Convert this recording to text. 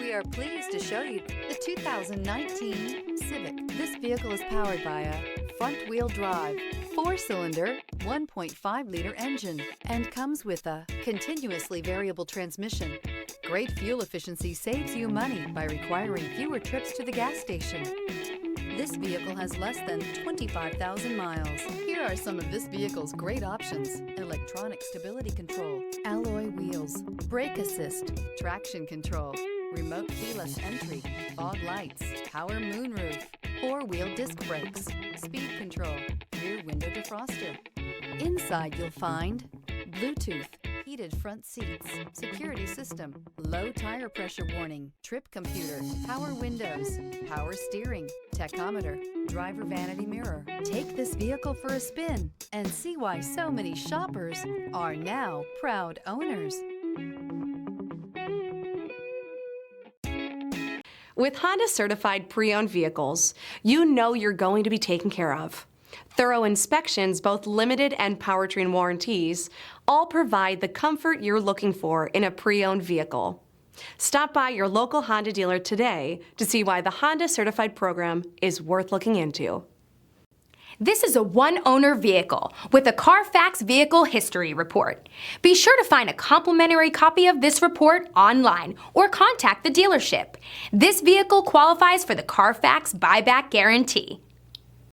We are pleased to show you the 2019 Civic. This vehicle is powered by a front-wheel drive, 4-cylinder, 1.5-liter engine, and comes with a continuously variable transmission. Great fuel efficiency saves you money by requiring fewer trips to the gas station. This vehicle has less than 25,000 miles. Here are some of this vehicle's great options: electronic stability control, alloy wheels, brake assist, traction control, remote keyless entry, fog lights, power moonroof, 4-wheel disc brakes, speed control, rear window defroster. Inside you'll find Bluetooth, heated front seats, security system, low tire pressure warning, trip computer, power windows, power steering, tachometer, driver vanity mirror. Take this vehicle for a spin and see why so many shoppers are now proud owners. With Honda Certified Pre-Owned Vehicles, you know you're going to be taken care of. Thorough inspections, both limited and powertrain warranties, all provide the comfort you're looking for in a pre-owned vehicle. Stop by your local Honda dealer today to see why the Honda Certified program is worth looking into. This is a one-owner vehicle with a Carfax Vehicle History Report. Be sure to find a complimentary copy of this report online or contact the dealership. This vehicle qualifies for the Carfax Buyback Guarantee.